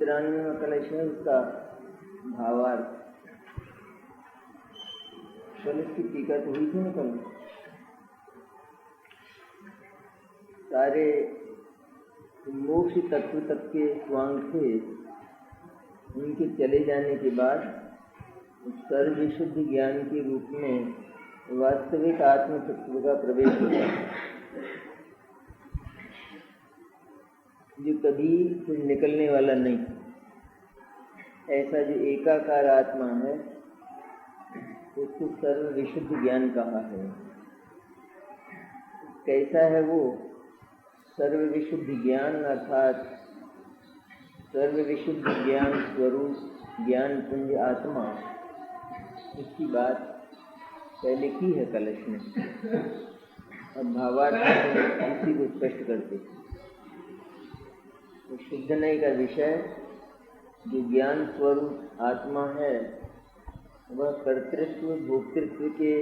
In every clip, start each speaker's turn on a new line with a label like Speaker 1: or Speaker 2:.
Speaker 1: 93वां कलश है, उसका भावार्थ। कल इसकी टीका तो हुई थी ना कल। सारे मोक्ष तत्व तक के स्वांग थे, उनके चले जाने के बाद सर्वविशुद्ध ज्ञान के रूप में वास्तविक आत्म तत्व का प्रवेश होता है, जो कभी फिर निकलने वाला नहीं। ऐसा जो एकाकार आत्मा है उसको सर्व विशुद्ध ज्ञान कहा है। कैसा है वो सर्व विशुद्ध ज्ञान? अर्थात सर्व विशुद्ध ज्ञान स्वरूप ज्ञान पुंज आत्मा, इसकी बात पहले की है कलश में। अब भावार्थ इसी को स्पष्ट करते। तो शुद्ध नय का विषय जो ज्ञान स्वरूप आत्मा है, वह कर्तृत्व भोक्तृत्व के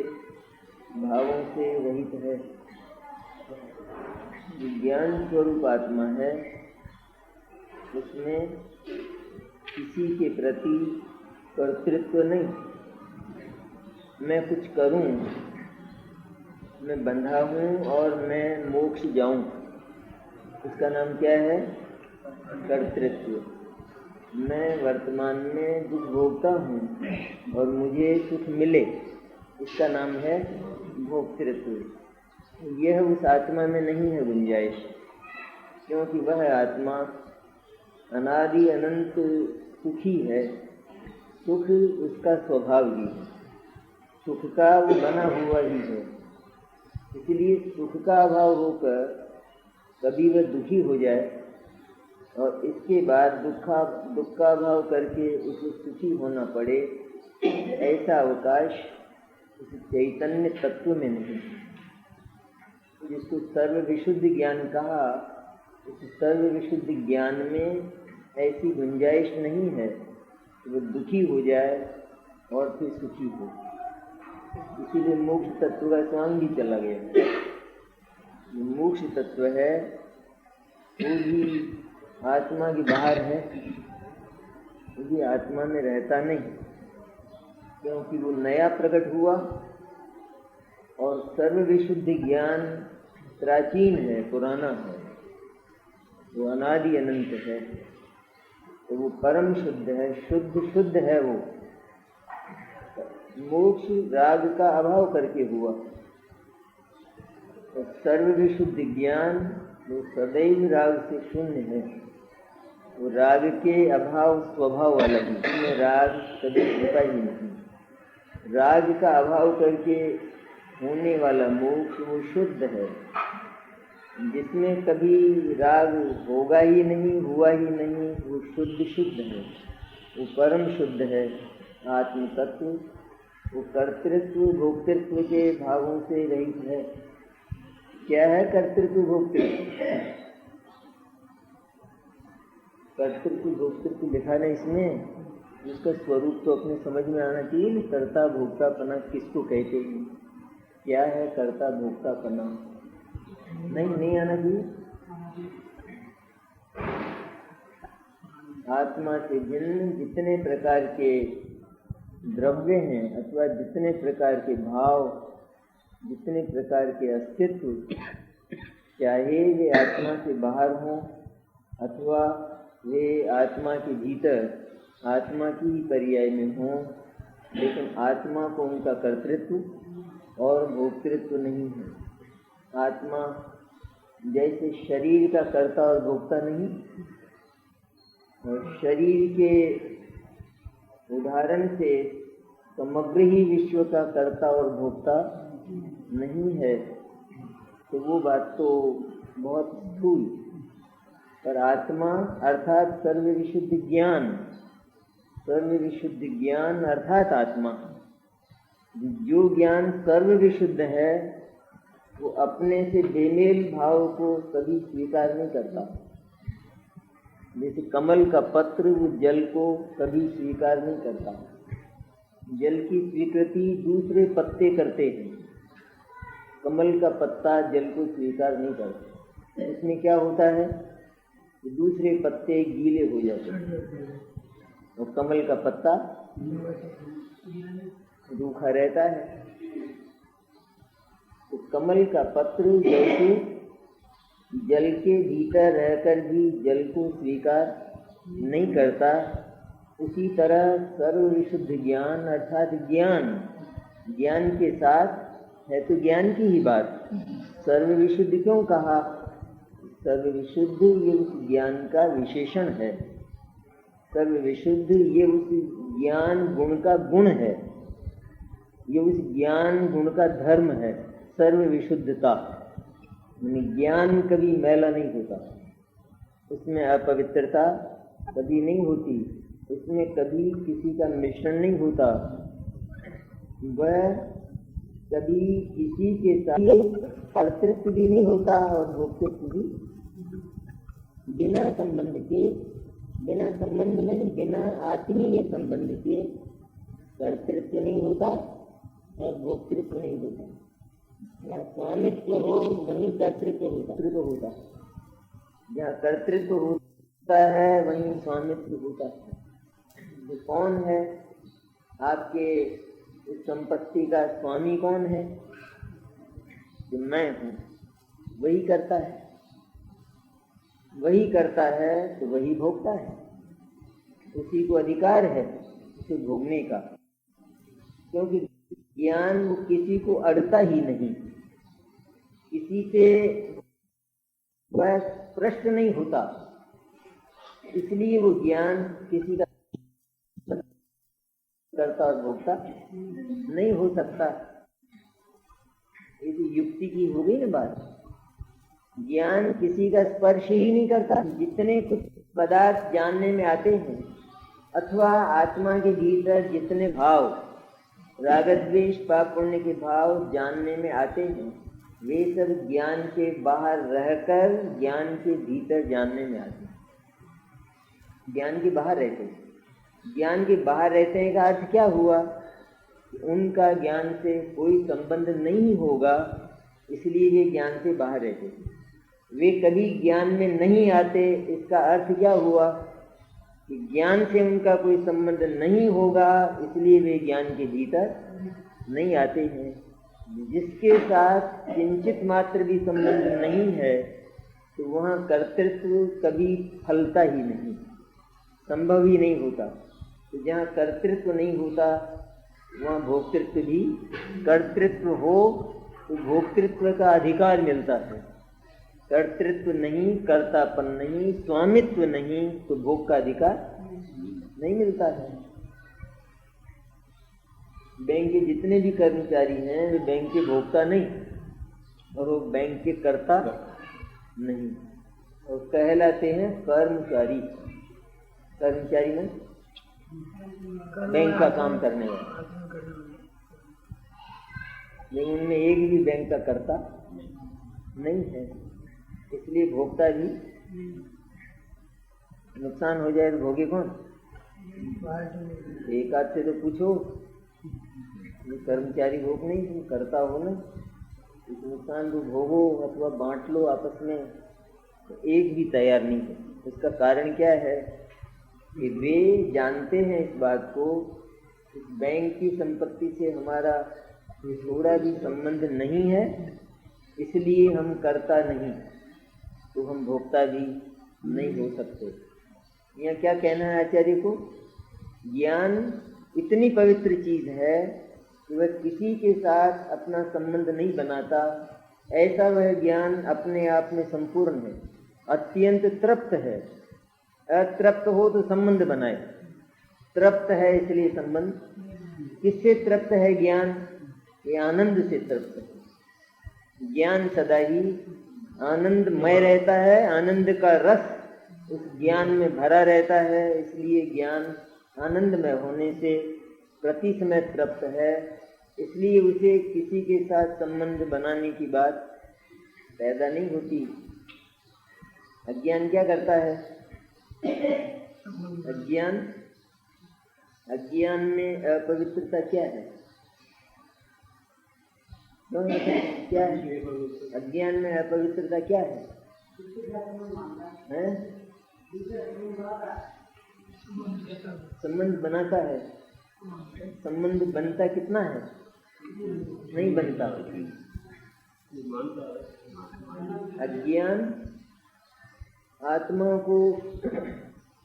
Speaker 1: भावों से रहित है। जो ज्ञान स्वरूप आत्मा है उसमें किसी के प्रति कर्तृत्व नहीं। मैं कुछ करूं, मैं बंधा हूं और मैं मोक्ष जाऊं, उसका नाम क्या है? कर्तृत्व। मैं वर्तमान में दुख भोगता हूँ और मुझे सुख मिले, इसका नाम है भोक्तृत्व। यह उस आत्मा में नहीं है गुंजाइश, क्योंकि वह आत्मा अनादि अनंत सुखी है। सुख उसका स्वभाव ही है, सुख का वो बना हुआ ही है। इसलिए सुख का अभाव होकर कभी वह दुखी हो जाए और इसके बाद दुख का भाव करके उसे सुखी होना पड़े, ऐसा अवकाश उस चैतन्य तत्व में नहीं। जिसको सर्व विशुद्ध ज्ञान कहा, उस सर्व विशुद्ध ज्ञान में ऐसी गुंजाइश नहीं है कि वो दुखी हो जाए और फिर सुखी हो। इसीलिए मोक्ष तत्व का स्वांग ही चला गया। मोक्ष तत्व है वो भी आत्मा के बाहर है, वो भी आत्मा में रहता नहीं, क्योंकि वो नया प्रकट हुआ और सर्व विशुद्ध ज्ञान प्राचीन है, पुराना है, वो अनादि अनंत है। तो वो परम शुद्ध है, शुद्ध है। वो मोक्ष राग का अभाव करके हुआ। तो सर्व विशुद्ध ज्ञान वो सदैव राग से शून्य है। वो राग के अभाव स्वभाव वाला ही, उसमें राग कभी होता ही नहीं। राग का अभाव करके होने वाला मोक्ष वो शुद्ध है, जिसमें कभी राग होगा ही नहीं, हुआ ही नहीं। वो शुद्ध है, वो परम शुद्ध है आत्म तत्व। वो कर्तृत्व भोक्तृत्व के भावों से रहित है। क्या है कर्तृत्व भोक्तृत्व? कर्तृत्व भोक्तृत्व लिखा है इसमें, इसका स्वरूप तो अपने समझ में आना चाहिए। कर्ता भोक्तापना किसको कहते हैं? क्या है कर्ता भोक्तापना? नहीं आना चाहिए। आत्मा से भिन्न जितने प्रकार के द्रव्य हैं अथवा जितने प्रकार के भाव, जितने प्रकार के अस्तित्व, चाहे वे आत्मा से बाहर हों अथवा वे आत्मा के भीतर आत्मा की ही पर्याय में हों, लेकिन आत्मा को उनका कर्तृत्व और भोक्तृत्व नहीं है। आत्मा जैसे शरीर का कर्ता और भोक्ता नहीं, और शरीर के उदाहरण से समग्र ही विश्व का कर्ता और भोक्ता नहीं है, तो वो बात तो बहुत स्थूल। पर आत्मा अर्थात सर्व विशुद्ध ज्ञान, सर्व विशुद्ध ज्ञान अर्थात आत्मा, जो ज्ञान सर्व विशुद्ध है वो अपने से बेमेल भाव को कभी स्वीकार नहीं करता। जैसे कमल का पत्र वो जल को कभी स्वीकार नहीं करता, जल की स्वीकृति दूसरे पत्ते करते हैं, कमल का पत्ता जल को स्वीकार नहीं करता। इसमें क्या होता है? तो दूसरे पत्ते गीले हो जाते हैं और कमल का पत्ता रूखा रहता है। तो कमल का पत्र जैसे जल के भीतर रहकर भी जल को स्वीकार नहीं करता, उसी तरह सर्व विशुद्ध ज्ञान अर्थात ज्ञान के साथ है तो ज्ञान की ही बात। सर्व विशुद्ध क्यों कहा? सर्व विशुद्ध ये उस ज्ञान का विशेषण है। सर्व विशुद्ध ये उस ज्ञान गुण का गुण है, ये उस ज्ञान गुण का धर्म है। सर्व विशुद्धता ज्ञान कभी मैला नहीं होता, उसमें अपवित्रता कभी नहीं होती, उसमें कभी किसी का मिश्रण नहीं होता, वह कभी किसी के साथ कर्तृत्व भी नहीं होता और भोक्तृत्व भी। बिना संबंध नहीं, बिना आत्मीय संबंध के कर्तृत्व नहीं होता और भोक्तृत्व नहीं होता। जहाँ स्वामित्व हो वहीं कर्तृत्व होता, जहाँ कर्तृत्व होता है वहीं स्वामित्व होता है। तो कौन है आपके इस संपत्ति का स्वामी? कौन है? जो मैं हूँ, वही करता है। वही करता है तो वही भोगता है, उसी को अधिकार है उसे भोगने का, क्योंकि ज्ञान वो किसी को अड़ता ही नहीं, किसी से वह प्रश्न नहीं होता, इसलिए वो ज्ञान किसी का करता और भोगता नहीं हो सकता। ये तो युक्ति की हो गई ना बात। ज्ञान किसी का स्पर्श ही नहीं करता। जितने कुछ पदार्थ जानने में आते हैं अथवा आत्मा के भीतर जितने भाव राग द्वेष पाप पुण्य के भाव जानने में आते हैं, वे सब ज्ञान के बाहर रहकर ज्ञान के भीतर जानने में आते हैं। ज्ञान के बाहर रहते हैं। ज्ञान के बाहर रहते हैं का अर्थ क्या हुआ? उनका ज्ञान से कोई संबंध नहीं होगा, इसलिए वे ज्ञान से बाहर रहते हैं। वे कभी ज्ञान में नहीं आते, इसका अर्थ क्या हुआ कि ज्ञान से उनका कोई संबंध नहीं होगा, इसलिए वे ज्ञान के भीतर नहीं आते हैं। जिसके साथ किंचित मात्र भी संबंध नहीं है तो वहाँ कर्तृत्व कभी फलता ही नहीं, संभव ही नहीं होता। तो जहाँ कर्तृत्व नहीं होता वहाँ भोक्तृत्व भी, कर्तृत्व हो तो भोक्तृत्व का अधिकार मिलता है। कर्तृत्व नहीं, कर्तापन नहीं, स्वामित्व नहीं तो भोग का अधिकार नहीं मिलता है। बैंक के जितने भी कर्मचारी हैं वे बैंक के भोक्ता नहीं और वो बैंक के कर्ता नहीं, और कहलाते हैं कर्मचारी। कर्मचारी में बैंक का काम करने वाला, लेकिन उनमें एक भी बैंक का कर्ता नहीं है, इसलिए भोक्ता भी। नुकसान हो जाए तो भोगे कौन? एक आध से तो पूछो, ये कर्मचारी भोग नहीं, तुम करता हो ना, इस नुकसान को भोगो अथवा बांट लो आपस में, तो एक भी तैयार नहीं है। इसका कारण क्या है कि वे जानते हैं इस बात को, इस बैंक की संपत्ति से हमारा थोड़ा भी संबंध नहीं है, इसलिए हम करता नहीं तो हम भोक्ता भी नहीं हो सकते। यहाँ क्या कहना है आचार्य को? ज्ञान इतनी पवित्र चीज है कि वह किसी के साथ अपना संबंध नहीं बनाता। ऐसा वह ज्ञान अपने आप में संपूर्ण है, अत्यंत तृप्त है। अतृप्त हो तो संबंध बनाए, तृप्त है इसलिए संबंध। किससे तृप्त है ज्ञान? ये आनंद से तृप्त है। ज्ञान सदा ही आनंदमय रहता है, आनंद का रस उस ज्ञान में भरा रहता है, इसलिए ज्ञान आनंदमय होने से प्रति समय तृप्त है, इसलिए उसे किसी के साथ संबंध बनाने की बात पैदा नहीं होती। अज्ञान क्या करता है? अज्ञान में अपवित्रता क्या है? क्या है अज्ञान में अपवित्रता? क्या है? संबंध बनाता है। संबंध बनता कितना है? नहीं बनता। अज्ञान आत्मा को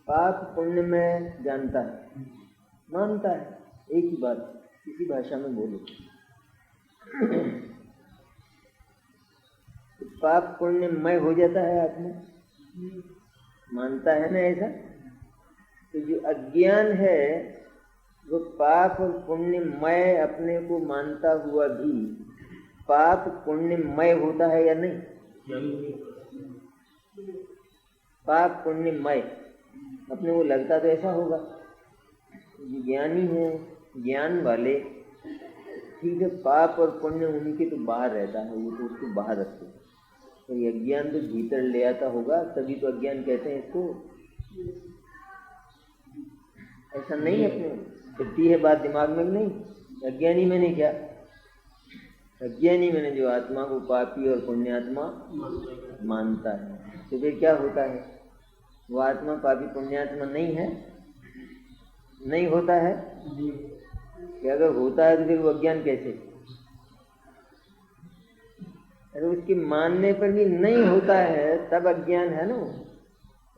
Speaker 1: पाप पुण्य में जानता है, मानता है। एक ही बात, किसी भाषा में बोलो, पाप पुण्यमय हो जाता है आत्मा, मानता है ना ऐसा। तो जो अज्ञान है वो पाप और पुण्यमय अपने को मानता हुआ भी पाप पुण्यमय होता है या नहीं? पाप पुण्यमय अपने को लगता तो ऐसा होगा। ज्ञानी है, ज्ञान वाले, ठीक है, पाप और पुण्य उनके तो बाहर रहता है, वो तो उसको बाहर रखते हैं, और ये अज्ञान तो भीतर ले आता होगा, तभी तो अज्ञान कहते हैं इसको। ऐसा नहीं है, अपने फिरती है बात दिमाग में नहीं। अज्ञानी मैंने क्या? अज्ञानी मैंने जो आत्मा को पापी और पुण्यात्मा मानता है। तो फिर क्या होता है? वो आत्मा पापी पुण्यात्मा नहीं है, नहीं होता है कि अगर होता है तो फिर वो अज्ञान कैसे? अगर उसके मानने पर भी नहीं होता है तब अज्ञान है ना।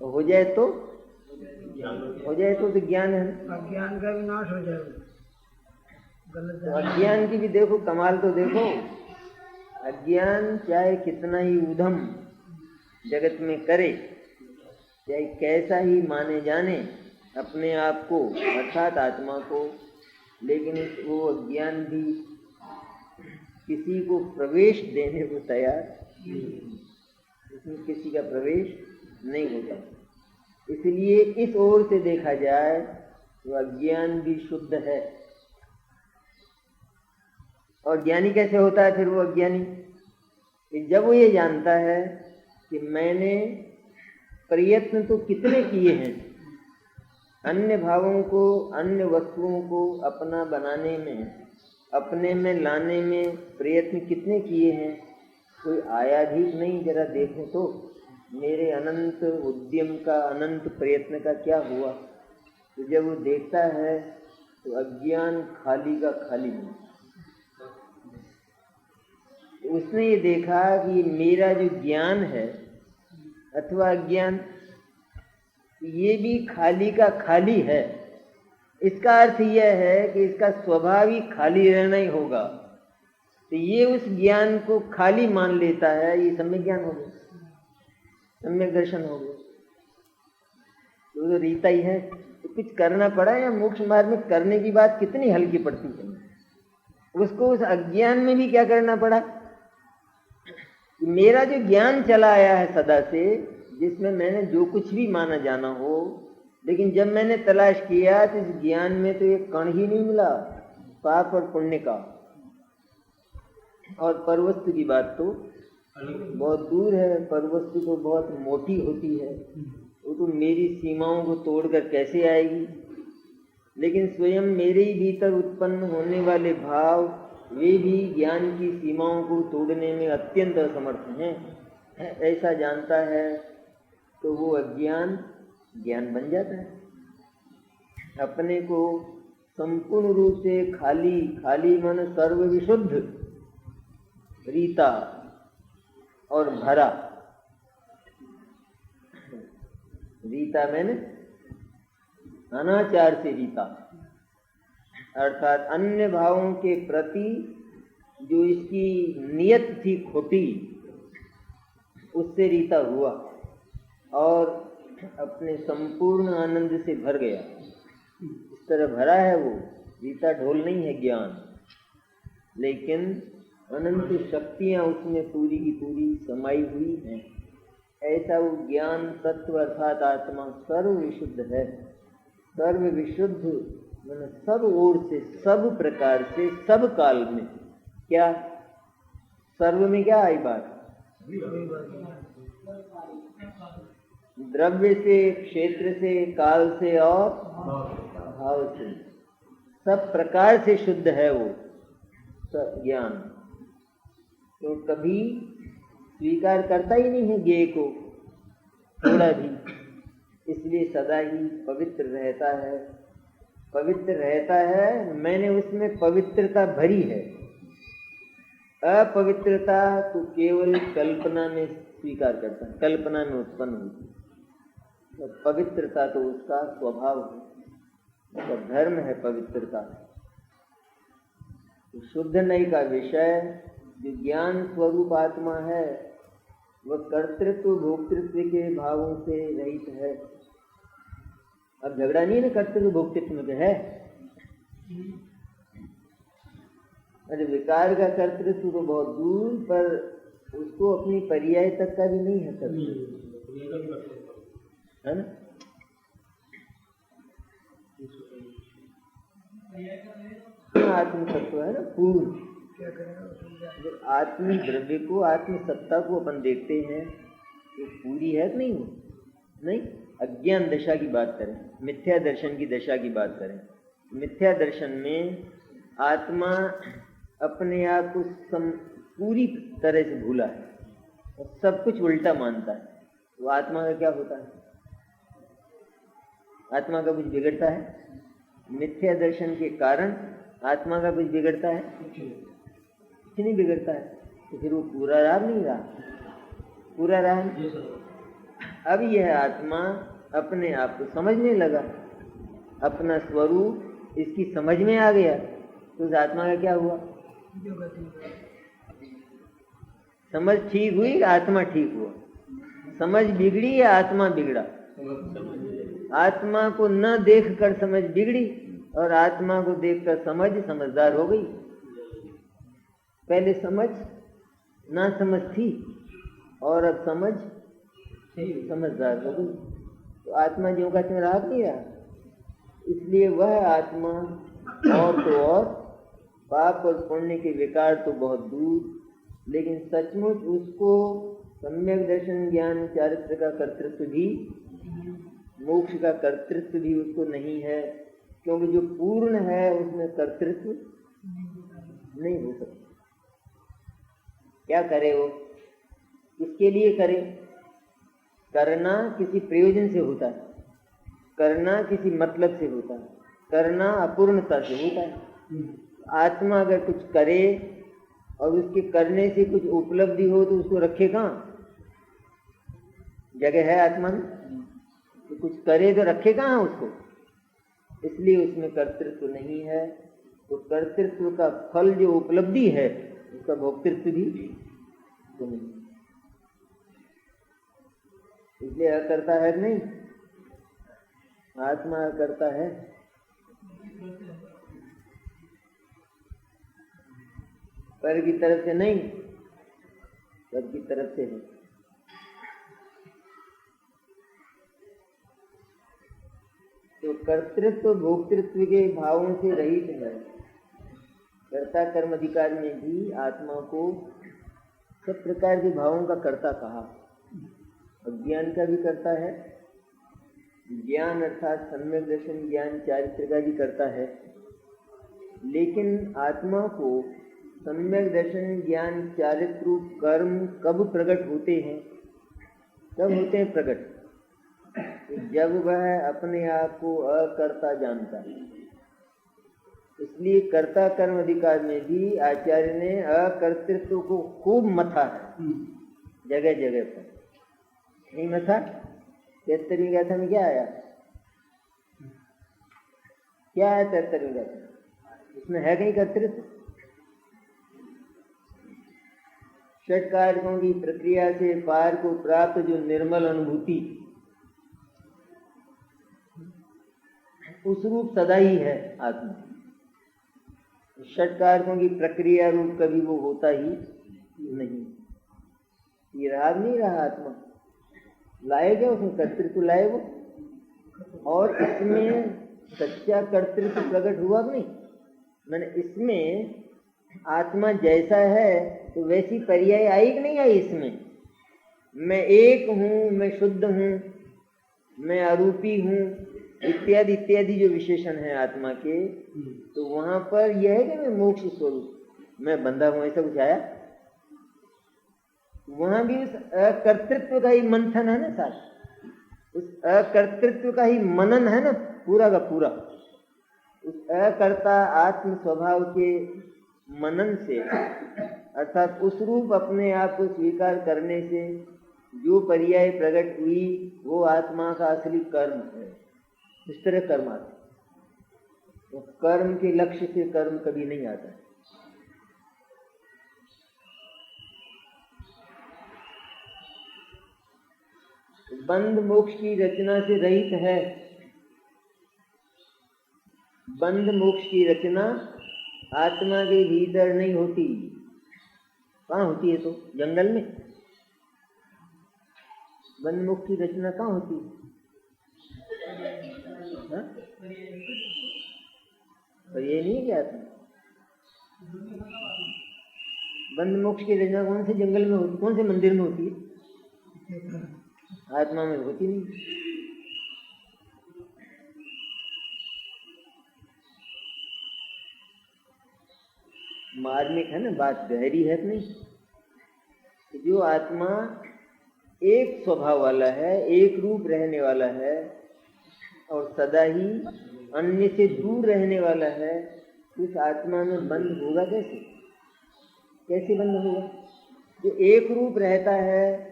Speaker 1: हो जाए तो ज्ञान है।
Speaker 2: अज्ञान का विनाश हो जाएगा।
Speaker 1: तो अज्ञान की भी देखो कमाल, तो देखो अज्ञान चाहे कितना ही उधम जगत में करे, चाहे कैसा ही माने जाने अपने आप को अर्थात आत्मा को, लेकिन वो अज्ञान भी किसी को प्रवेश देने को तैयार, इसमें किसी का प्रवेश नहीं होता। इसलिए इस ओर से देखा जाए तो अज्ञान भी शुद्ध है। और ज्ञानी कैसे होता है फिर वो अज्ञानी? कि जब वो ये जानता है कि मैंने प्रयत्न तो कितने किए हैं, अन्य भावों को, अन्य वस्तुओं को अपना बनाने में, अपने में लाने में प्रयत्न कितने किए हैं, कोई आया भी नहीं। जरा देखो तो मेरे अनंत उद्यम का, अनंत प्रयत्न का क्या हुआ। तो जब वो देखता है तो अज्ञान खाली का खाली नहीं। तो उसने ये देखा कि मेरा जो ज्ञान है अथवा अज्ञान, ये भी खाली का खाली है। इसका अर्थ यह है कि इसका स्वभाव ही खाली रहना ही होगा। तो ये उस ज्ञान को खाली मान लेता है, ये सम्यक ज्ञान हो गया, सम्यक दर्शन हो गया। तो रीता ही है। तो कुछ करना पड़ा या मोक्ष मार्ग में करने की बात कितनी हल्की पड़ती है, उसको उस अज्ञान में भी क्या करना पड़ा। मेरा जो ज्ञान चला आया है सदा से, जिसमें मैंने जो कुछ भी माना जाना हो, लेकिन जब मैंने तलाश किया तो इस ज्ञान में तो एक कण ही नहीं मिला पाप और पुण्य का। और परवस्तु की बात तो बहुत दूर है, परवस्तु तो बहुत मोटी होती है, वो तो मेरी सीमाओं को तोड़कर कैसे आएगी। लेकिन स्वयं मेरे ही भीतर उत्पन्न होने वाले भाव, वे भी ज्ञान की सीमाओं को तोड़ने में अत्यंत असमर्थ हैं। ऐसा जानता है तो वो अज्ञान ज्ञान बन जाता है। अपने को संपूर्ण रूप से खाली, खाली मन सर्व विशुद्ध, रीता और भरा। रीता मैंने अनाचार से रीता, अर्थात अन्य भावों के प्रति जो इसकी नियत थी खोटी, उससे रीता हुआ और अपने संपूर्ण आनंद से भर गया। इस तरह भरा है वो। रीता ढोल नहीं है ज्ञान, लेकिन अनंत शक्तियां उसमें पूरी की पूरी समाई हुई हैं। ऐसा वो ज्ञान तत्व अर्थात आत्मा सर्व विशुद्ध है। सर्व विशुद्ध मैंने सब ओर से, सब प्रकार से, सब काल में। क्या सर्व में क्या आई बात? द्रव्य से, क्षेत्र से, काल से और भाव से, सब प्रकार से शुद्ध है वो ज्ञान। तो कभी स्वीकार करता ही नहीं है ज्ञेय को थोड़ा भी। इसलिए सदा ही पवित्र रहता है। पवित्र रहता है मैंने उसमें पवित्रता भरी है। अपवित्रता तो केवल कल्पना में स्वीकार करता है, कल्पना में उत्पन्न होती है। तो पवित्रता तो उसका स्वभाव है, उसका धर्म है पवित्रता। तो शुद्ध नई का विषय जो ज्ञान स्वरूप आत्मा है वह कर्तृत्व भोक्तृत्व के भावों से रहित है। अब झगड़ा नहीं है ना कर्तृत्व भोक्तृत्व में है। अरे विकार का कर्तृत्व तो बहुत दूर, पर उसको अपनी पर्याय तक का भी नहीं है कर्तृत्व, है ना। आत्म तत्व है ना पूर्ण। जब आत्मी द्रव्य को आत्म सत्ता को अपन देखते हैं तो पूरी है कि नहीं वो? नहीं। अज्ञान दशा की बात करें, मिथ्या दर्शन की दशा की बात करें, मिथ्या दर्शन में आत्मा अपने आप को पूरी तरह से भूला है और सब कुछ उल्टा मानता है। तो आत्मा का क्या होता है? आत्मा का कुछ बिगड़ता है? मिथ्या दर्शन के कारण आत्मा का कुछ बिगड़ता है? कुछ नहीं बिगड़ता है। तो फिर वो पूरा रहा नहीं रहा? पूरा रहा। अब यह आत्मा अपने आप को समझने लगा, अपना स्वरूप इसकी समझ में आ गया, तो उस आत्मा का क्या हुआ? समझ ठीक हुई, आत्मा ठीक हुआ। समझ बिगड़ी या आत्मा बिगड़ा? आत्मा को न देखकर समझ बिगड़ी और आत्मा को देखकर समझदार हो गई। पहले ना समझ थी और अब समझदार हो गई। तो आत्मा ज्यों का त्यों रहा नहीं रहा। इसलिए वह आत्मा और तो और पाप और पुण्य के विकार तो बहुत दूर, लेकिन सचमुच उसको सम्यक दर्शन ज्ञान चारित्र का कर्तृत्व भी, मोक्ष का कर्तृत्व भी उसको नहीं है, क्योंकि जो पूर्ण है उसमें कर्तृत्व नहीं हो सकता। क्या करे वो? किसके लिए करे? करना किसी प्रयोजन से होता है, करना किसी मतलब से होता है, करना अपूर्णता से होता है। आत्मा अगर कुछ करे और उसके करने से कुछ उपलब्धि हो तो उसको रखे कहाँ? जगह है आत्मा में तो कुछ करे तो रखे कहाँ उसको? इसलिए उसमें कर्तृत्व नहीं है। तो कर्तृत्व का फल जो उपलब्धि है उसका भोक्तृत्व भी तो नहीं। इसलिए अकर्ता है कि नहीं? आत्मा अकर्ता है। पर की तरफ से नहीं, सब की तरफ से है। तो कर्तृत्व भोक्तृत्व के भावों से रहित है। कर्ता कर्म अधिकार में भी आत्मा को सब प्रकार के भावों का कर्ता कहा। अज्ञान का भी करता है, ज्ञान अर्थात सम्यक दर्शन ज्ञान चारित्र का भी करता है। लेकिन आत्मा को सम्यक दर्शन ज्ञान चारित्र रूप कर्म कब प्रकट होते हैं? कब होते हैं प्रकट? जब वह अपने आप को अकर्ता जानता है। इसलिए कर्ता कर्म अधिकार में भी आचार्य ने अकर्तृत्व को खूब मथा है, जगह जगह पर। नहीं मथा? 73वीं गाथा में क्या आया? क्या है 73वीं गाथा? उसमें है कहीं कर्तृत्व? षट कारकों की प्रक्रिया से पार को प्राप्त जो निर्मल अनुभूति, उस रूप सदा ही है आत्मा। षट कारकों की प्रक्रिया रूप कभी वो होता ही नहीं। ये रहा नहीं रहा आत्मा, लाए क्या उसमें कर्तृत्व लाए वो, और इसमें सच्चा कर्तृत्व प्रकट हुआ नहीं। मैंने इसमें आत्मा जैसा है तो वैसी पर्याय आई कि नहीं आई? इसमें मैं एक हूँ, मैं शुद्ध हूँ, मैं आरूपी हूँ, इत्यादि इत्यादि जो विशेषण है आत्मा के, तो वहां पर यह है कि मैं मोक्ष स्वरूप, मैं बंधा हूं, ऐसा कुछ आया? वहां भी उस कर्तृत्व का ही मंथन है ना साथ। उस अकर्तृत्व का ही मनन है ना पूरा का पूरा। उस अकर्ता आत्म स्वभाव के मनन से अर्थात उस रूप अपने आप को स्वीकार करने से जो पर्याय प्रकट हुई वो आत्मा का असली कर्म है। इस तरह कर्म आते, तो कर्म के लक्ष्य से कर्म कभी नहीं आता। बंध मोक्ष की रचना से रहित है। बंध मोक्ष की रचना आत्मा के भीतर नहीं होती। कहाँ होती है? तो जंगल में। बंध मोक्ष की रचना कहाँ होती है? पर ये नहीं है क्या आत्मा? बंध मोक्ष की रचना कौन से जंगल में होती, कौन से मंदिर में होती है? आत्मा में होती नहीं। मार्मिक है ना बात, गहरी है कि नहीं। जो आत्मा एक स्वभाव वाला है, एक रूप रहने वाला है और सदा ही अन्य से दूर रहने वाला है, उस आत्मा में बंध होगा कैसे? कैसे बंध होगा? जो एक रूप रहता है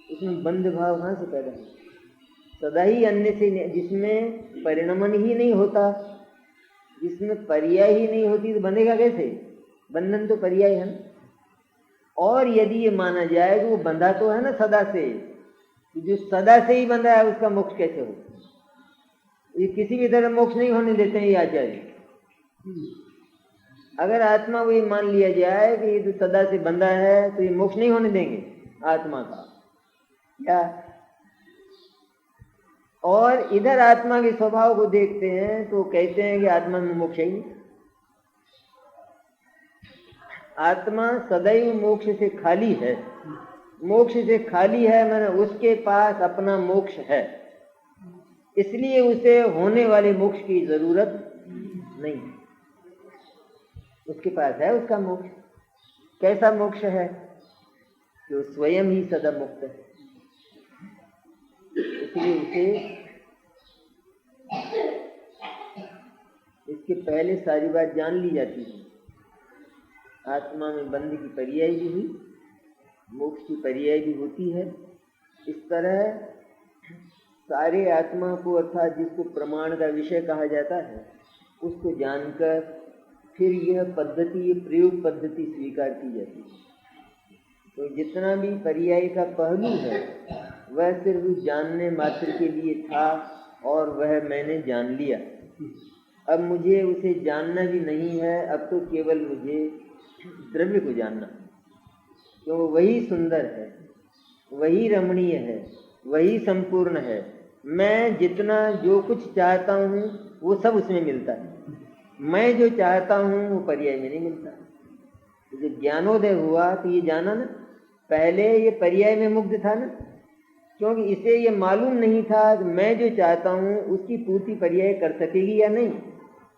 Speaker 1: उसमें बंध भाव कहाँ से पैदा है? सदा ही अन्य से, जिसमें परिणमन ही नहीं होता, जिसमें पर्याय ही नहीं होती, तो बनेगा कैसे? बंधन तो पर्याय है ना। और यदि ये माना जाए तो वो बंधा तो है ना सदा से, जो सदा से ही बंधा है उसका मोक्ष कैसे हो? ये किसी भी तरह मोक्ष नहीं होने देते हैं ये आचार्य। अगर आत्मा को ये मान लिया जाए कि ये तो सदा से बंधा है तो ये मोक्ष नहीं होने देंगे आत्मा का क्या? और इधर आत्मा के स्वभाव को देखते हैं तो कहते हैं कि आत्मा में मोक्ष ही नहीं। आत्मा सदैव मोक्ष से खाली है। मोक्ष से खाली है माने उसके पास अपना मोक्ष है, इसलिए उसे होने वाले मोक्ष की जरूरत नहीं। उसके पास है उसका मोक्ष। कैसा मोक्ष है? जो स्वयं ही सदा मुक्त है। इसलिए उसे इसके पहले सारी बात जान ली जाती है। आत्मा में बंध की पर्याय भी हुई, मोक्ष की पर्याय भी होती है। इस तरह सारे आत्मा को अर्थात जिसको प्रमाण का विषय कहा जाता है उसको जानकर फिर यह पद्धति, ये प्रयोग पद्धति स्वीकार की जाती है। तो जितना भी पर्याय का पहलू है वह सिर्फ जानने मात्र के लिए था और वह मैंने जान लिया। अब मुझे उसे जानना भी नहीं है, अब तो केवल मुझे द्रव्य को जानना, क्यों वही सुंदर है, वही रमणीय है, वही संपूर्ण है। मैं जितना जो कुछ चाहता हूँ वो सब उसमें मिलता है। मैं जो चाहता हूँ वो पर्याय में नहीं मिलता। तो जब ज्ञानोदय हुआ तो ये जाना ना, पहले ये पर्याय में मुग्ध था ना, क्योंकि इसे ये मालूम नहीं था कि मैं जो चाहता हूँ उसकी पूर्ति पर्याय कर सकेगी या नहीं।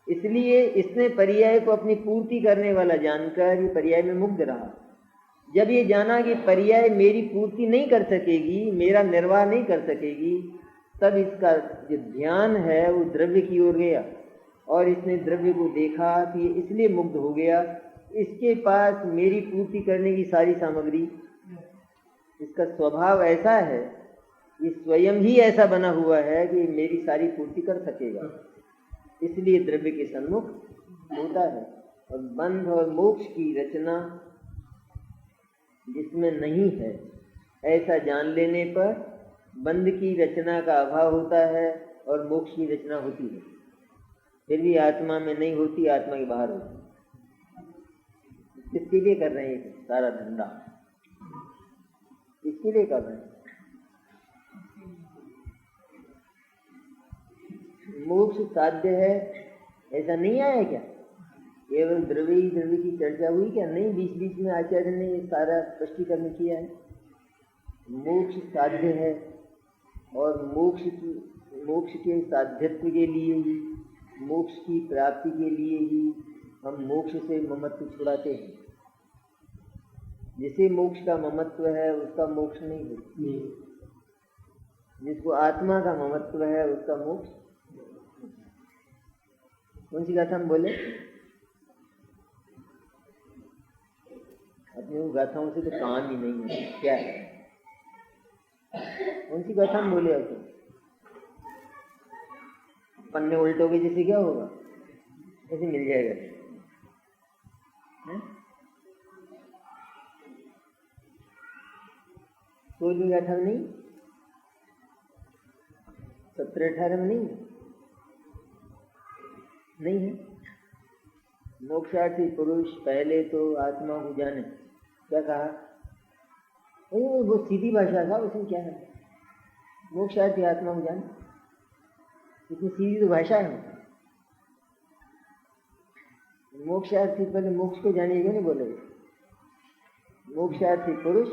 Speaker 1: इसलिए इसने पर्याय को अपनी पूर्ति करने वाला जानकर ये पर्याय में मुग्ध रहा। जब ये जाना कि पर्याय मेरी पूर्ति नहीं कर सकेगी, मेरा निर्वाह नहीं कर सकेगी, तब इसका जो ध्यान है वो द्रव्य की ओर गया और इसने द्रव्य को देखा कि ये इसलिए मुग्ध हो गया, इसके पास मेरी पूर्ति करने की सारी सामग्री, इसका स्वभाव ऐसा है, ये स्वयं ही ऐसा बना हुआ है कि मेरी सारी पूर्ति कर सकेगा, इसलिए द्रव्य के सन्मुख होता है। और बंध और मोक्ष की रचना जिसमें नहीं है, ऐसा जान लेने पर बंध की रचना का अभाव होता है और मोक्ष की रचना होती है। फिर भी आत्मा में नहीं होती, आत्मा के बाहर होती। किसके लिए कर रहे हैं सारा धंधा? किसके लिए कर रहे हैं? मोक्ष साध्य है ऐसा नहीं आया क्या? केवल द्रव्य की चर्चा हुई क्या? नहीं, बीच बीच में आचार्य ने सारा स्पष्टीकरण किया है। मोक्ष साध्य है और मोक्ष के साध्यत्व के लिए ही, मोक्ष की प्राप्ति के लिए ही हम मोक्ष से ममत्व छुड़ाते हैं। जिसे मोक्ष का ममत्व है उसका मोक्ष नहीं है। जिसको आत्मा का ममत्व है उसका मोक्ष। कौन सी गाथा हम बोले? अपने वो गाथाओं से तो काम ही नहीं है। क्या है? कौन सी गाथा हम बोले? आपको पन्ने उल्टोगे जैसे क्या होगा? ऐसे मिल जाएगा। कोई भी गाथा में नहीं, 17-18 में नहीं है। मोक्षार्थी पुरुष पहले तो आत्मा को जाने। क्या कहा? वो सीधी भाषा था, उसमें क्या है? मोक्षार्थी आत्मा को जाने, इतनी सीधी तो भाषा है। मोक्षार्थी पहले मोक्ष को जानिएगा, नहीं बोले। मोक्षार्थी पुरुष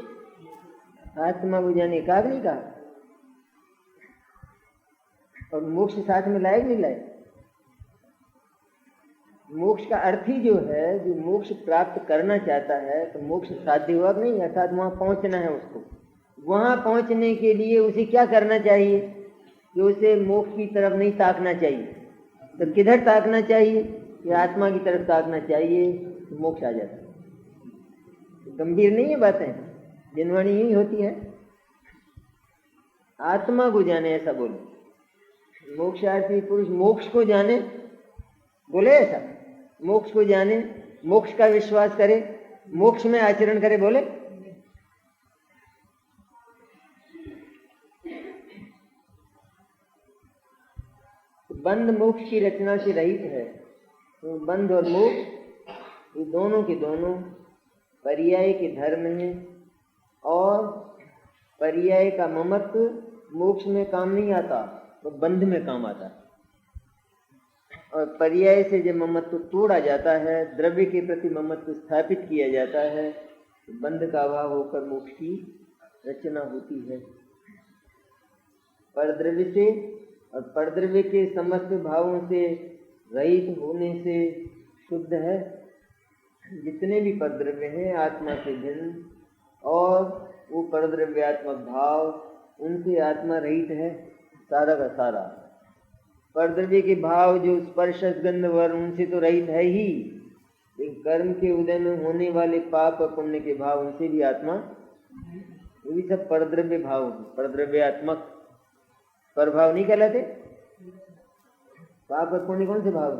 Speaker 1: आत्मा को जाने, कहा नहीं कहा? और मोक्ष साथ में लायक नहीं लायक? मोक्ष का अर्थ ही जो है, जो मोक्ष प्राप्त करना चाहता है तो मोक्ष साध्य हुआ नहीं, अर्थात वहां पहुंचना है उसको। वहां पहुंचने के लिए उसे क्या करना चाहिए? कि उसे मोक्ष की तरफ नहीं ताकना चाहिए। तो किधर ताकना चाहिए? कि आत्मा की तरफ ताकना चाहिए, तो मोक्ष आ जाता है। गंभीर नहीं है बातें, जनवाणी यही होती है। आत्मा को जाने, ऐसा बोले। मोक्षार्थी पुरुष मोक्ष को जाने, बोले ऐसा। मोक्ष को जाने, मोक्ष का विश्वास करे, मोक्ष में आचरण करे, बोले। बंध मोक्ष की रचना से रहित है। तो बंध और मोक्ष ये दोनों के दोनों पर्याय के धर्म हैं, और पर्याय का ममत्व मोक्ष में काम नहीं आता, तो बंध में काम आता है। और पर्याय से जब ममत्व तोड़ा जाता है, द्रव्य के प्रति ममत्व स्थापित किया जाता है, तो बंध का अभाव होकर मोक्ष की रचना होती है। परद्रव्य से और परद्रव्य के समस्त भावों से रहित होने से शुद्ध है। जितने भी परद्रव्य हैं आत्मा से भिन्न, और वो परद्रव्यात्मक भाव, उनसे आत्मा रहित है सारा का सारा। परद्रव्य के भाव जो स्पर्श गंध वर्ण, उनसे तो रहित है ही, लेकिन कर्म के उदय में होने वाले पाप और पुण्य के भाव, उनसे भी आत्मा, वो भी सब परद्रव्य भाव, परद्रव्यात्मक। परभाव नहीं कहलाते? पाप और पुण्य कौन से भाव?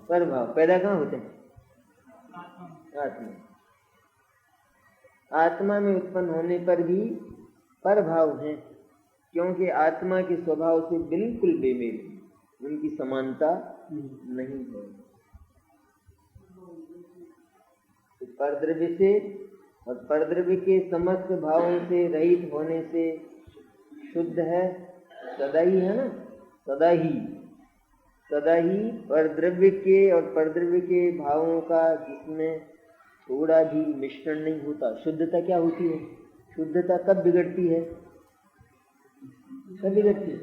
Speaker 1: परभाव। पैदा कहाँ होते हैं? आत्मा। आत्मा में उत्पन्न होने पर भी परभाव है, क्योंकि आत्मा के स्वभाव से बिल्कुल बेमेल, उनकी समानता नहीं है। तो परद्रव्य से और परद्रव्य के समस्त भावों से रहित होने से शुद्ध है। सदा ही है ना, सदा ही परद्रव्य के और परद्रव्य के भावों का जिसमें थोड़ा भी मिश्रण नहीं होता। शुद्धता क्या होती है? शुद्धता कब बिगड़ती है? कब बिगड़ती है?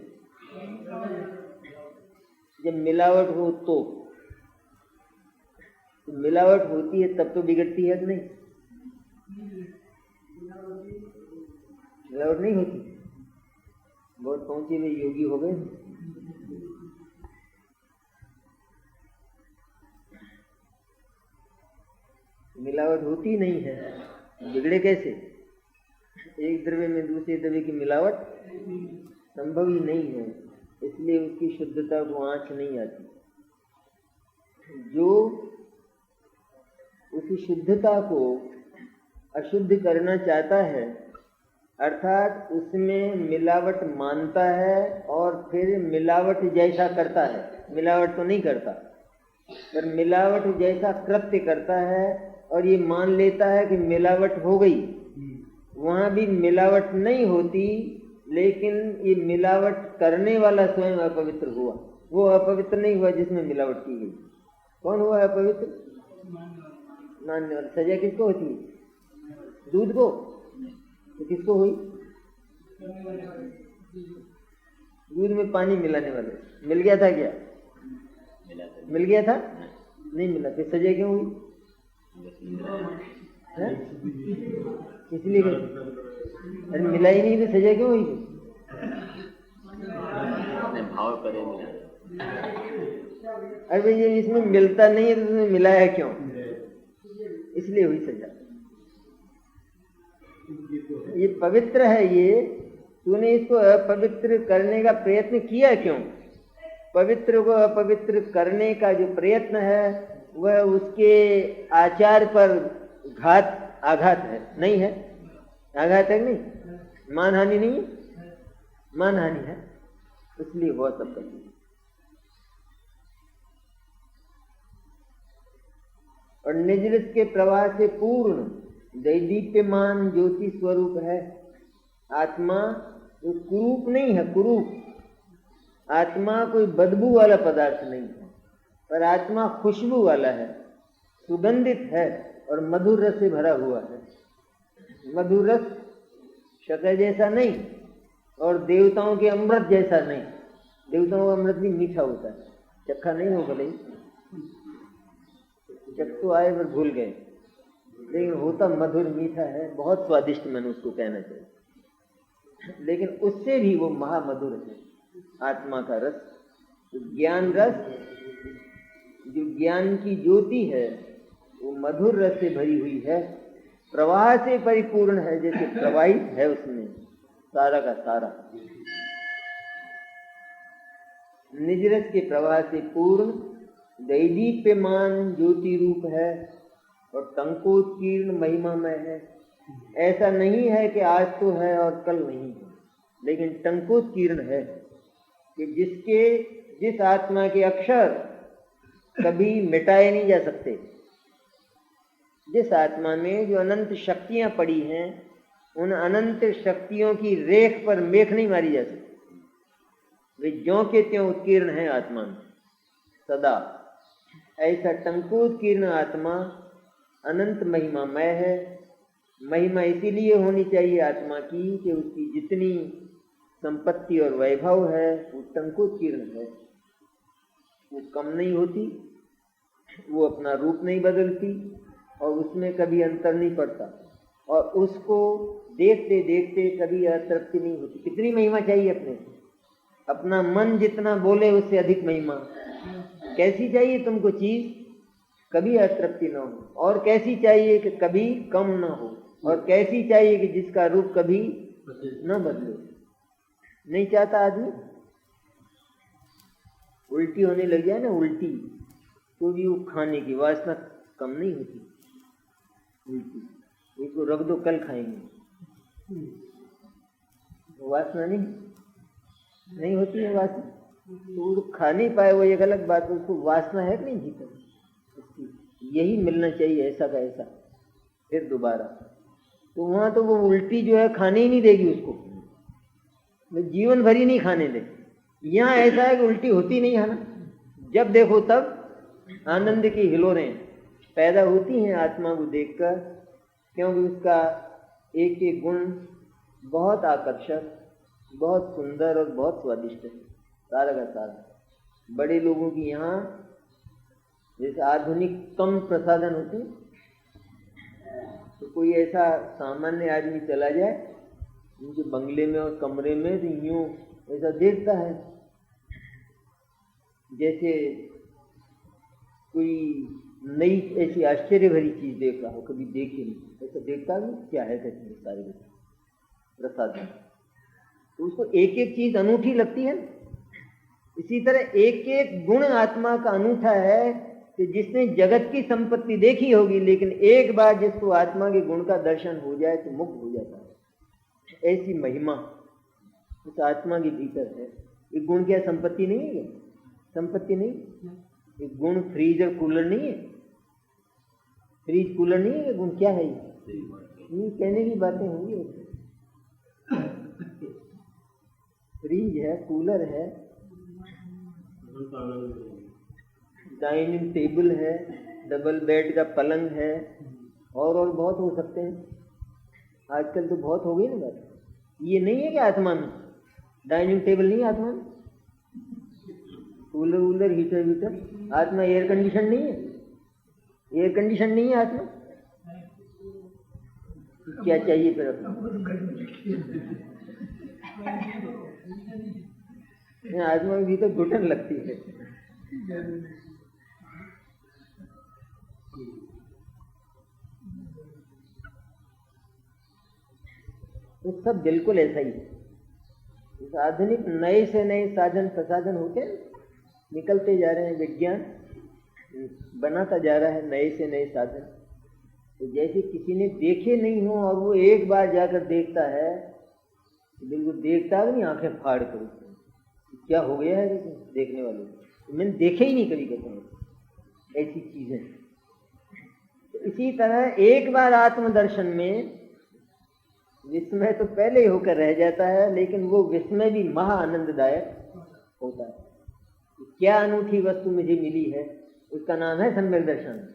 Speaker 1: जब मिलावट हो तो मिलावट होती है, तब तो बिगड़ती है कि नहीं? मिलावट नहीं होती। बहुत पहुंचे हुए योगी हो गए। मिलावट होती नहीं है, बिगड़े कैसे? एक द्रव्य में दूसरे द्रव्य की मिलावट संभव ही नहीं है, इसलिए उसकी शुद्धता को आंच नहीं आती। जो उसी शुद्धता को अशुद्ध करना चाहता है, अर्थात उसमें मिलावट मानता है और फिर मिलावट जैसा करता है। मिलावट तो नहीं करता, पर मिलावट जैसा कृत्य करता है, और ये मान लेता है कि मिलावट हो गई। वहां भी मिलावट नहीं होती, लेकिन ये मिलावट करने वाला स्वयं अपवित्र हुआ। वो अपवित्र नहीं हुआ जिसमें मिलावट की गई। कौन हुआ अपवित्र? मानने वाला। सजा किसको होती है? दूध को। तो किसको हुई? दूध में पानी मिलाने वाले। मिल गया था क्या? मिल गया था? नहीं मिला, फिर सजा क्यों हुई? इसलिए अरे मिला ही नहीं तो सजा क्यों हुई?
Speaker 3: भाव करे मिला।
Speaker 1: अरे ये इसमें मिलता नहीं है तो तुम्हें मिलाया क्यों? इसलिए हुई सजा। ये पवित्र है, ये तूने इसको अपवित्र करने का प्रयत्न किया क्यों? पवित्र को अपवित्र करने का जो प्रयत्न है वह उसके आचार पर आघात है, नहीं है? आघात है नहीं? मानहानि नहीं है? मानहानि है, इसलिए हुआ सब कर। और निजरस के प्रवाह से पूर्ण दैदीप्यमान ज्योति स्वरूप है आत्मा। वो कुरूप नहीं है, कुरूप आत्मा कोई बदबू वाला पदार्थ नहीं है, पर आत्मा खुशबू वाला है, सुगंधित है और मधुर रस से भरा हुआ है। मधुर रस शक्कर जैसा नहीं और देवताओं के अमृत जैसा नहीं। देवताओं का अमृत भी मीठा होता है, चखा नहीं हो भले, चख तो आए पर भूल गए, लेकिन होता मधुर मीठा है, बहुत स्वादिष्ट मैंने उसको कहना चाहिए। लेकिन उससे भी वो महामधुर है आत्मा का रस। तो ज्ञान रस, जो ज्ञान की ज्योति है, वो मधुर रस से भरी हुई है, प्रवाह से परिपूर्ण है, जैसे प्रवाहित है उसमें सारा का सारा। निज रस के प्रवाह से पूर्ण दैदीप्यमान ज्योति रूप है और टंकोत्कीर्ण महिमामय है। ऐसा नहीं है कि आज तो है और कल नहीं है, लेकिन टंकोत्कीर्ण है कि जिस आत्मा के अक्षर कभी मिटाए नहीं जा सकते। जिस आत्मा में जो अनंत शक्तियां पड़ी हैं, उन अनंत शक्तियों की रेख पर मेख नहीं मारी जा सकती। वे ज्यों के त्यों उत्कीर्ण है आत्मा में सदा। ऐसा टंकोत्कीर्ण आत्मा अनंत महिमामय है। महिमा इसीलिए होनी चाहिए आत्मा की कि उसकी जितनी संपत्ति और वैभव है वो टंकोत्कीर्ण है, वो कम नहीं होती, वो अपना रूप नहीं बदलती और उसमें कभी अंतर नहीं पड़ता, और उसको देखते देखते कभी अतृप्ति नहीं होती। कितनी महिमा चाहिए अपने, अपना मन जितना बोले उससे अधिक महिमा। कैसी चाहिए तुमको चीज, कभी अतृप्ति ना हो, और कैसी चाहिए कि कभी कम ना हो, और कैसी चाहिए कि जिसका रूप कभी न बदले। नहीं चाहता आदमी, उल्टी होने लग जाए ना, उल्टी, तो भी वो खाने की वासना कम नहीं होती। उल्टी इसको रख दो, कल खाएंगे, वासना नहीं होती है वासना, तो वो खा नहीं पाए वो एक अलग बात, उसको वासना है कि नहीं भीतर, यही मिलना चाहिए ऐसा का ऐसा, फिर दोबारा। तो वहां तो वो उल्टी जो है खाने ही नहीं देगी उसको, जीवन भर ही नहीं खाने दे। यहाँ ऐसा है कि उल्टी होती नहीं है ना, जब देखो तब आनंद की हिलोरें पैदा होती हैं आत्मा को देखकर, क्योंकि उसका एक एक गुण बहुत आकर्षक, बहुत सुंदर और बहुत स्वादिष्ट है सारा का सारा। बड़े लोगों की यहाँ जैसे आधुनिक कम प्रसाधन होते, तो कोई ऐसा सामान्य आदमी चला जाए उनके बंगले में और कमरे में, तो यूं ऐसा देखता है जैसे कोई नई ऐसी आश्चर्य भरी चीज देख रहा हो, कभी देखे नहीं, ऐसा देखता भी क्या है कहते सारे प्रसाधन। तो उसको एक एक चीज अनूठी लगती है। इसी तरह एक एक गुण आत्मा का अनूठा है कि जिसने जगत की संपत्ति देखी होगी, लेकिन एक बार जिसको आत्मा के गुण का दर्शन हो जाए तो मुक्त हो जाता है। ऐसी महिमा उस आत्मा के भीतर है। एक गुण क्या संपत्ति नहीं है? संपत्ति नहीं, एक गुण फ्रीज और कूलर नहीं है, फ्रीज कूलर नहीं है, गुण क्या है? ये कहने की बातें होंगी। फ्रीज है, कूलर है, डाइनिंग टेबल है, डबल बेड का पलंग है, और बहुत हो सकते हैं। आजकल तो बहुत हो गई ना बात। ये नहीं है कि आत्मा में डाइनिंग टेबल नहीं है, आत्मा में कूलर वूलर हीटर वीटर, आत्मा एयर कंडीशन नहीं है, एयर कंडीशन नहीं है आत्मा। क्या चाहिए फिर अपना? आत्मा में भी तो घुटन लगती है। तो सब बिल्कुल ऐसा ही है। इस आधुनिक नए से नए साधन प्रसाधन होते निकलते जा रहे हैं, विज्ञान बनाता जा रहा है नए से नए साधन। तो जैसे किसी ने देखे नहीं हो और वो एक बार जाकर देखता है, बिल्कुल देखता भी नहीं, आंखें फाड़ कर क्या हो गया है देखने वाले, तो मैंने देखे ही नहीं कभी कहते ऐसी चीजें। तो इसी तरह एक बार आत्मदर्शन में विस्मय तो पहले ही होकर रह जाता है, लेकिन वो विस्मय भी महा आनंददायक होता है। क्या अनूठी वस्तु मुझे मिली है, उसका नाम है सम्यक दर्शन।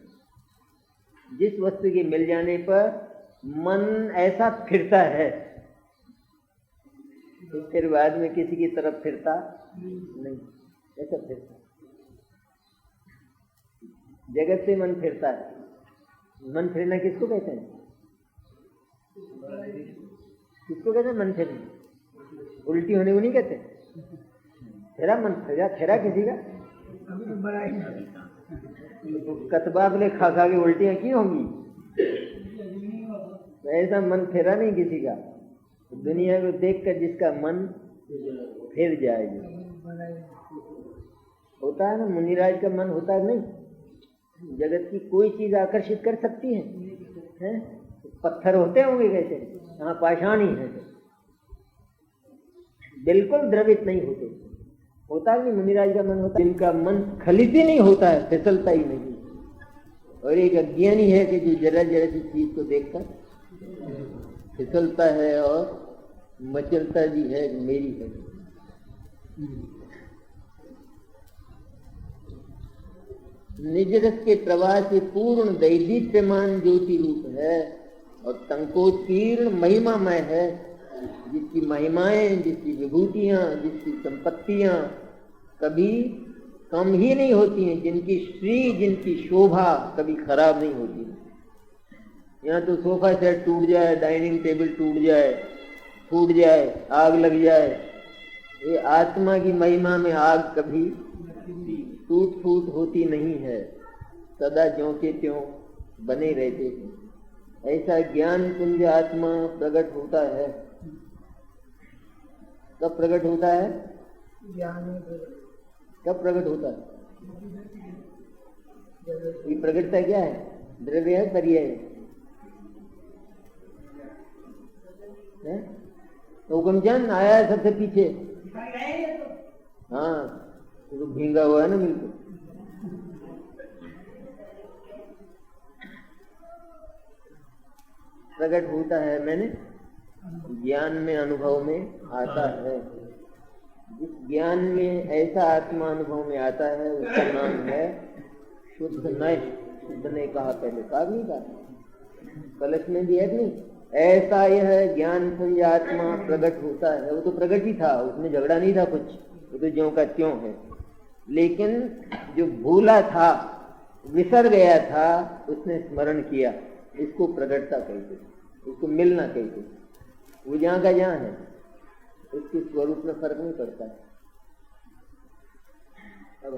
Speaker 1: जिस वस्तु के मिल जाने पर मन ऐसा फिरता है, तो फिर बाद में किसी की तरफ फिरता नहीं, ऐसा फिरता। जगत से मन फिरता है। मन फिरना किसको कहते हैं? किसको कहते हैं मन फिरना? उल्टी होने को नहीं कहते। फिरा मन फिरा किसी का कतबा ले खा खा के उल्टियां की होंगी, तो ऐसा मन फिरा नहीं किसी का। दुनिया को देखकर जिसका मन फिर जाएगा, होता है ना। मुनिराज का मन होता है नहीं, जगत की कोई चीज आकर्षित कर सकती है? पत्थर होते होंगे कैसे? हाँ, पाषाण ही है, बिल्कुल द्रवित नहीं होते। होता है नहीं, मुनिराज का मन होता है, जिनका मन खलित ही नहीं होता है, फिसलता ही नहीं। और एक अज्ञानी है कि जो जरा जरा सी चीज को देखकर फिसलता है और मचलता भी है, मेरी है। निज रस के प्रवाह से पूर्ण दैदीप्यमान ज्योति रूप है और संकोचीर्ण महिमामय है, जिसकी महिमाएं, जिसकी विभूतियां, जिसकी संपत्तियां कभी कम ही नहीं होती हैं, जिनकी श्री, जिनकी शोभा कभी खराब नहीं होती। यहाँ तो सोफा सेट टूट जाए, डाइनिंग टेबल टूट जाए, फूट जाए, आग लग जाए, ये आत्मा की महिमा में आग कभी टूट फूट होती नहीं है, सदा ज्यों के त्यों बने रहते हैं। ऐसा ज्ञान पुंज आत्मा प्रकट होता है। कब प्रकट होता है? कब प्रकट होता है? ये प्रकटता क्या है? द्रव्य है, पर्याय है? तो हुक्मचंद आया है सबसे पीछे। हाँ, तो भींगा हुआ है ना बिल्कुल। प्रकट होता है मैंने ज्ञान में, अनुभव में आता है। जिस ज्ञान में ऐसा आत्मा अनुभव में आता है उसका नाम है शुद्ध नय। शुद्ध ने कहा, पहले कहा नहीं कहा, कलश में भी है नहीं। ऐसा यह ज्ञान पुंज आत्मा प्रकट होता है। वो तो प्रकट ही था, उसमें झगड़ा नहीं था कुछ, वो तो ज्यों का त्यों है। लेकिन जो भूला था, विसर गया था, उसने स्मरण किया। इसको प्रकटता कहते, इसको मिलना कहते। वो जहाँ का जहाँ है, उसके स्वरूप में फर्क नहीं पड़ता है। अब